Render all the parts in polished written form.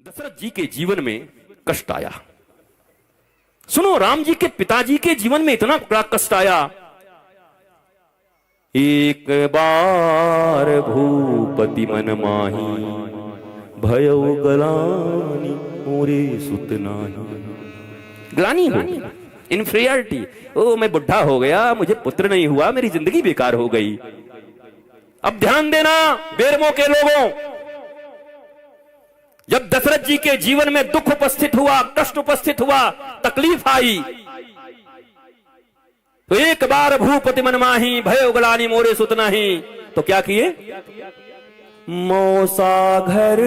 दशरथ जी के जीवन में कष्ट आया। सुनो, राम जी के पिताजी के जीवन में इतना बड़ा कष्ट आया। एक बार भूपति मन माही, भयो गलानी मोरे सुत नाही। ग्लानी हो, इन्फीरियरिटी। ओ मैं बुढ़ा हो गया, मुझे पुत्र नहीं हुआ, मेरी जिंदगी बेकार हो गई। अब ध्यान देना बेरमो के लोगों, जब दशरथ जी के जीवन में दुख उपस्थित हुआ, कष्ट उपस्थित हुआ, तकलीफ आई, तो एक बार भूपति मन माही, भयो गलानी मोरे सुत नाही। तो क्या किए? मौसा घर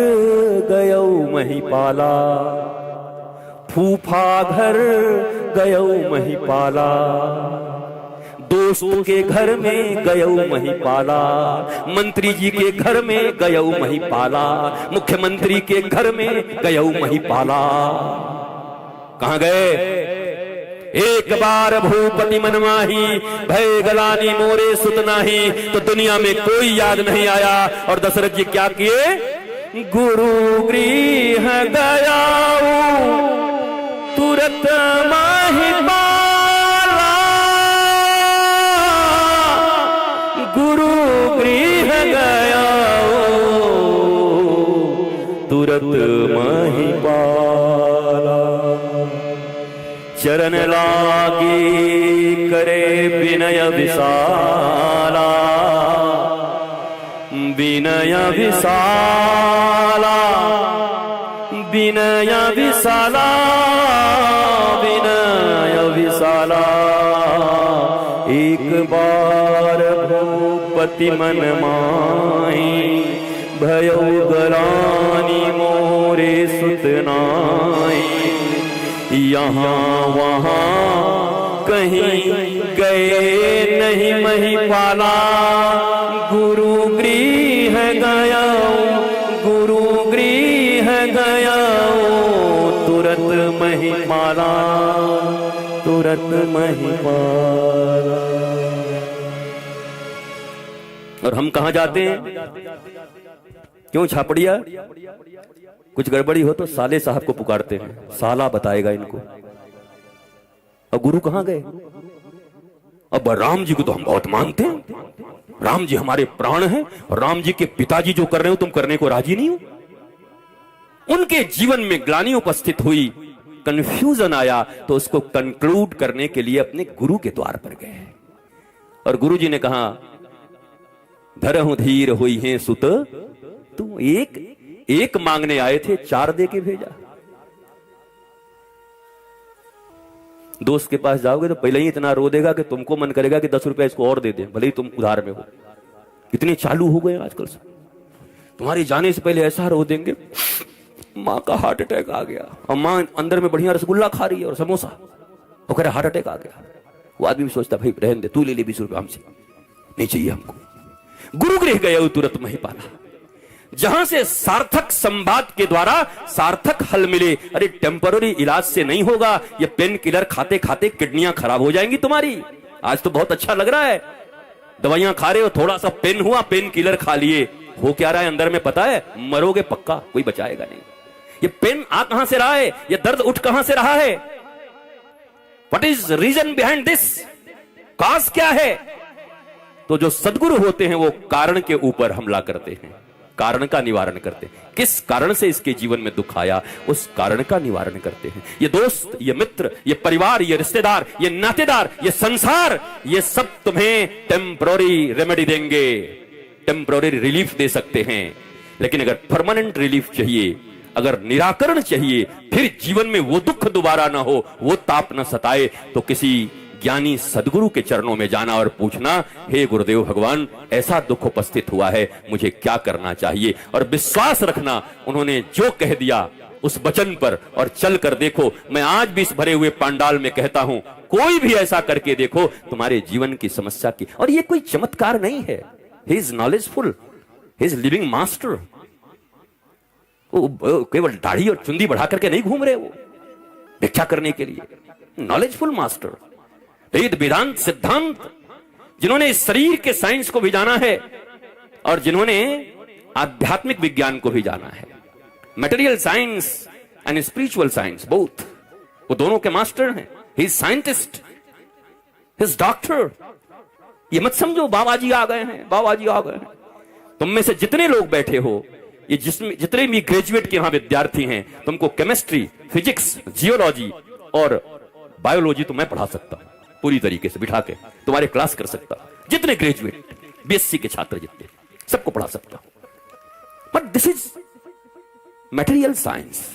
गयो महिपाला, फूफा घर गयो महिपाला, दोस्त के घर में गयो महिपाला, मंत्री जी के घर में गयो महिपाला, मुख्यमंत्री के घर में गयो महिपाला। कहां गए? एक बार भूपति मन माही, भय गलानी मोरे सुत नाही। तो दुनिया में कोई याद नहीं आया। और दशरथ जी क्या किए? गुरु गृह गया तुरत महिपाला, गुरु गृह गया तुरत महिपाला। चरण लागे करे विनय विशाला, विनय विशाला, विनय विशाला, विनय विशाला। एक बार भूपति मन माही, भयो गलानी मोरे सुत नाही। यहाँ वहाँ कहीं गए नहीं महिपाला, गुरु गृह गया, गुरु गृह गया तुरत महिपाला, तुरत महिपाला। और हम कहाँ जाते हैं? क्यों छापड़िया? कुछ गड़बड़ी हो तो साले साहब को पुकारते हैं, साला बताएगा इनको। और गुरु कहां गए? अब राम जी को तो हम बहुत मानते हैं, राम जी हमारे प्राण हैं, और राम जी के पिताजी जो कर रहे हो तुम करने को राजी नहीं हो। उनके जीवन में ग्लानि उपस्थित हुई, कंफ्यूजन आया, तो उसको कंक्लूड करने के लिए अपने गुरु के द्वार पर गए। और गुरु जी ने कहा, धरहु धीर हुई है सुत, तू एक मांगने आए थे, 4 दे के भेजा। दोस्त के पास जाओगे तो पहले ही इतना रो देगा कि तुमको मन करेगा कि 10 रुपए इसको और दे दे, भले ही तुम उधार में हो। इतने चालू हो गए आजकल से। तुम्हारे जाने से पहले ऐसा रो देंगे, माँ का हार्ट अटैक आ गया, और माँ अंदर में बढ़िया रसगुल्ला खा रही है और समोसा, वो कह रहा हार्ट अटैक आ गया। वो आदमी भी सोचता भाई रहने दे, तू ले ले 20 रुपए हमसे, नहीं चाहिए हमको। गुरु गृह गए तुरत महिपाला, जहां से सार्थक संवाद के द्वारा सार्थक हल मिले। अरे टेम्पररी इलाज से नहीं होगा, ये पेन किलर खाते खाते किडनियां खराब हो जाएंगी तुम्हारी। आज तो बहुत अच्छा लग रहा है, दवाइयां खा रहे हो, थोड़ा सा पेन हुआ, पेन किलर खा लिए, हो क्या रहा है अंदर में पता है? मरोगे पक्का, कोई बचाएगा नहीं। ये पेन आ कहां से रहा है? ये दर्द उठ कहां से रहा है? What is reason behind this? Cause क्या है? तो जो सदगुरु होते हैं वो कारण के ऊपर हमला करते हैं, कारण का निवारण करते हैं। किस कारण से इसके जीवन में दुख आया, उस कारण का निवारण करते हैं। ये दोस्त, ये मित्र, ये परिवार, ये रिश्तेदार, ये नातेदार, ये संसार, ये सब तुम्हें टेम्पररी रेमेडी देंगे, टेम्पररी रिलीफ दे सकते हैं। लेकिन अगर परमानेंट रिलीफ चाहिए, अगर निराकरण चाहिए, फिर जीवन में वो दुख दोबारा ना हो, वो ताप न सताए, तो किसी ज्ञानी सदगुरु के चरणों में जाना और पूछना, हे गुरुदेव भगवान, ऐसा दुख उपस्थित हुआ है, मुझे क्या करना चाहिए? और विश्वास रखना, उन्होंने जो कह दिया उस वचन पर, और चल कर देखो। मैं आज भी इस भरे हुए पंडाल में कहता हूं, कोई भी ऐसा करके देखो, तुम्हारे जीवन की समस्या की। और ये कोई चमत्कार नहीं है, he is knowledgeful, he is living master. केवल दाढ़ी और चुंदी बढ़ा करके नहीं घूम रहे वो व्याख्या करने के लिए, नॉलेजफुल मास्टर। वेद वेदांत सिद्धांत जिन्होंने इस शरीर के साइंस को भी जाना है और जिन्होंने आध्यात्मिक विज्ञान को भी जाना है, material science and spiritual science both, वो दोनों के मास्टर हैं। He is scientist, he is doctor. ये मत समझो बाबा जी आ गए हैं, बाबा जी आ गए हैं। तुम में से जितने लोग बैठे हो, ये जिसमें जितने भी ग्रेजुएट के यहां विद्यार्थी हैं, तुमको केमिस्ट्री, फिजिक्स, जियोलॉजी और बायोलॉजी तो मैं पढ़ा सकता हूं पूरी तरीके से, बिठा के तुम्हारे क्लास कर सकता हूं। जितने ग्रेजुएट बीएससी के छात्र जितने, सबको पढ़ा सकता हूं। But this is material science.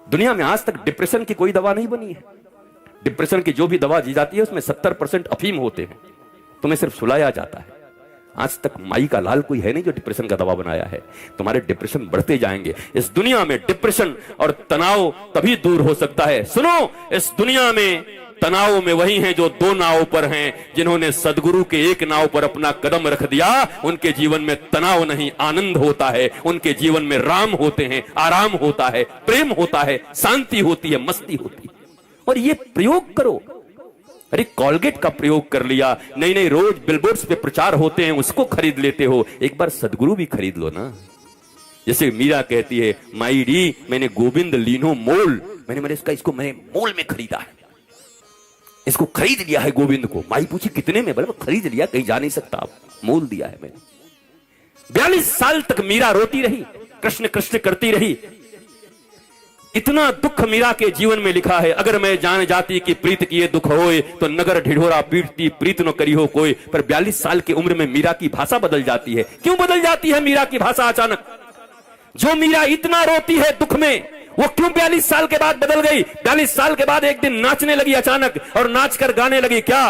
दुनिया में आज तक डिप्रेशन की कोई दवा नहीं बनी है। डिप्रेशन की जो भी दवा दी जाती है उसमें 70% अफीम होते हैं, तुम्हें सिर्फ सुलाया जाता है। आज तक माई का लाल कोई है नहीं जो डिप्रेशन का दवा बनाया है। तुम्हारे डिप्रेशन बढ़ते जाएंगे। इस दुनिया में डिप्रेशन और तनाव तभी दूर हो सकता है। सुनो, इस दुनिया में तनाव में वही हैं जो दो नाव पर हैं। जिन्होंने सदगुरु के एक नाव पर अपना कदम रख दिया, उनके जीवन में तनाव नहीं, आनंद होता है। उनके जीवन में राम होते हैं, आराम होता है, प्रेम होता है, शांति होती है, मस्ती होती है। और ये प्रयोग करो। अरे कॉलगेट का प्रयोग कर लिया, नहीं नहीं, रोज बिलबोर्ड्स पे प्रचार होते हैं, उसको खरीद लेते हो। एक बार सदगुरु भी खरीद लो ना। जैसे मीरा कहती है, माई डी मैंने गोविंद लीनो मोल, मैंने इसको मैंने मोल में खरीदा है, इसको खरीद लिया है गोविंद को। माई पूछी कितने में? बोला खरीद लिया, कहीं जा नहीं सकता, आप मोल दिया है मैंने। 42 साल तक मीरा रोती रही, कृष्ण कृष्ण करती रही। इतना दुख मीरा के जीवन में लिखा है, अगर मैं जान जाती कि प्रीत किए दुख होए, तो नगर ढिढोरा पीटती प्रीत न करी हो कोई। पर 42 साल की उम्र में मीरा की भाषा बदल जाती है। क्यों बदल जाती है मीरा की भाषा अचानक? जो मीरा इतना रोती है दुख में, वो क्यों 42 साल के बाद बदल गई? 42 साल के बाद एक दिन नाचने लगी अचानक, और नाच कर गाने लगी क्या?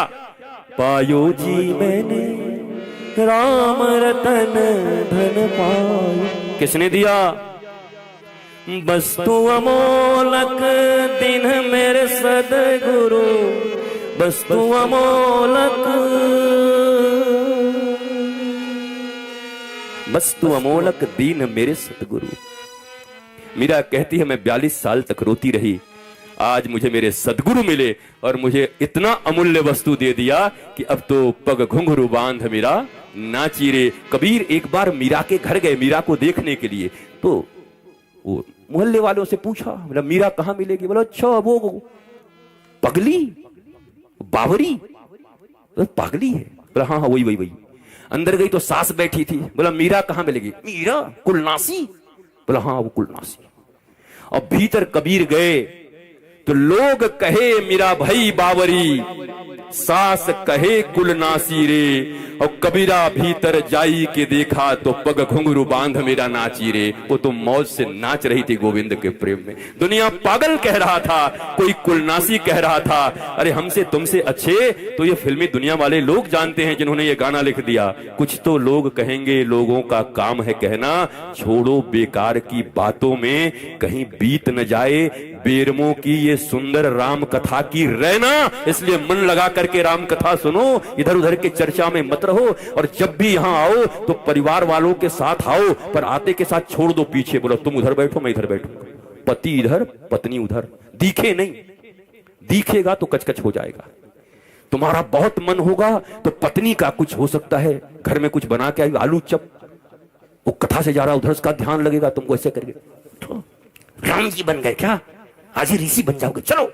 पायो जी मैंने राम रतन धन पायो। किसने दिया? वस्तु अमोलक दिन मेरे सदगुरु, वस्तु अमोलक, वस्तु अमोलक दीन मेरे सतगुरु। मीरा कहती है मैं 42 साल तक रोती रही, आज मुझे मेरे सदगुरु मिले और मुझे इतना अमूल्य वस्तु दे दिया कि अब तो पग घुंघरू बांध मीरा नाची रे। कबीर एक बार मीरा के घर गए मीरा को देखने के लिए, तो वो मोहल्ले वालों से पूछा, बोला मीरा कहां मिलेगी? बोला अच्छा वो पगली बावरी, पागली है। बोला हाँ हाँ वही वही वही। अंदर गई तो सास बैठी थी, बोला मीरा कहां मिलेगी? मीरा कुलनासी। बोला हाँ वो कुलनासी। और भीतर कबीर गए तो लोग कहे मीरा भई बावरी, सास कहे कुलनासी रे। और कबीरा भीतर जाई के देखा तो पग घुंघरू बांध मेरा नाची रे। वो तो मौज से नाच रही थी गोविंद के प्रेम में। दुनिया पागल कह रहा था, कोई कुलनासी कह रहा था। अरे हमसे तुमसे अच्छे तो ये फिल्मी दुनिया वाले लोग जानते हैं जिन्होंने ये गाना लिख दिया। कुछ तो लोग कहेंगे, लोगों का काम है कहना, छोड़ो बेकार की बातों में कहीं बीत न जाए बेरमों की ये सुंदर राम कथा की रहना। इसलिए मन लगा करके राम कथा सुनो, इधर उधर के चर्चा में मत रहो। और जब भी यहां आओ तो परिवार वालों के साथ आओ, पर आते के साथ छोड़ दो पीछे। बोलो तुम उधर बैठो मैं इधर बैठूंगा, पति इधर पत्नी उधर, दिखे नहीं। दिखेगा तो कचकच हो जाएगा। तुम्हारा बहुत मन होगा तो पत्नी का कुछ हो सकता है, घर में कुछ बना के आई आलू चप, वो कथा से जा रहा उधर उसका ध्यान लगेगा, तुमको ऐसे करके तो राम जी बन गए क्या, आज ही ऋषि बन जाओगे, चलो।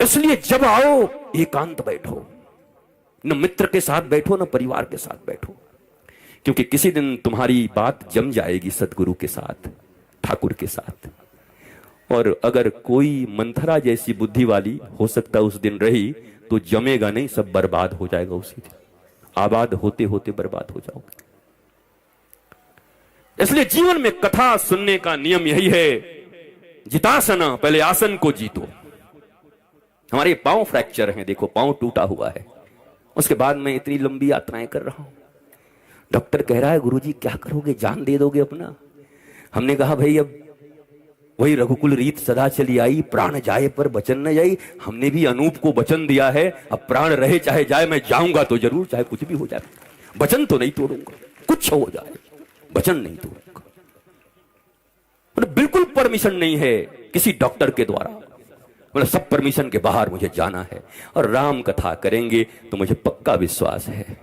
इसलिए जब आओ एकांत बैठो, न मित्र के साथ बैठो न परिवार के साथ बैठो, क्योंकि किसी दिन तुम्हारी बात जम जाएगी सदगुरु के साथ, ठाकुर के साथ। और अगर कोई मंथरा जैसी बुद्धि वाली हो सकता उस दिन रही तो जमेगा नहीं, सब बर्बाद हो जाएगा उसी दिन। आबाद होते होते बर्बाद हो जाओगे। इसलिए जीवन में कथा सुनने का नियम यही है, जितासना, पहले आसन को जीतो। हमारे पांव फ्रैक्चर हैं, देखो पांव टूटा हुआ है, उसके बाद मैं इतनी लंबी यात्राएं कर रहा हूं। डॉक्टर कह रहा है गुरुजी क्या करोगे, जान दे दोगे अपना? हमने कहा भाई अब वही रघुकुल रीत सदा चली आई, प्राण जाए पर वचन न जाई। हमने भी अनूप को वचन दिया है, अब प्राण रहे चाहे जाए मैं जाऊंगा तो जरूर, चाहे कुछ भी हो जाए। वचन तो नहीं तोड़ूंगा, कुछ हो जाए वचन नहीं तोड़ूंगा। मतलब बिल्कुल परमिशन नहीं है किसी डॉक्टर के द्वारा, मतलब सब परमिशन के बाहर मुझे जाना है। और राम कथा करेंगे तो मुझे पक्का विश्वास है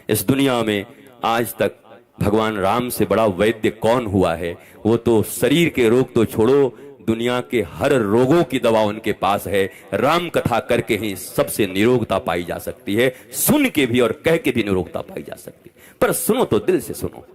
इस दुनिया में आज तक भगवान राम से बड़ा वैद्य कौन हुआ है? वो तो शरीर के रोग तो छोड़ो, दुनिया के हर रोगों की दवा उनके पास है। राम कथा करके ही सबसे निरोगता पाई जा सकती है, सुन के भी और कह के भी निरोगता पाई जा सकती है। पर सुनो तो दिल से सुनो।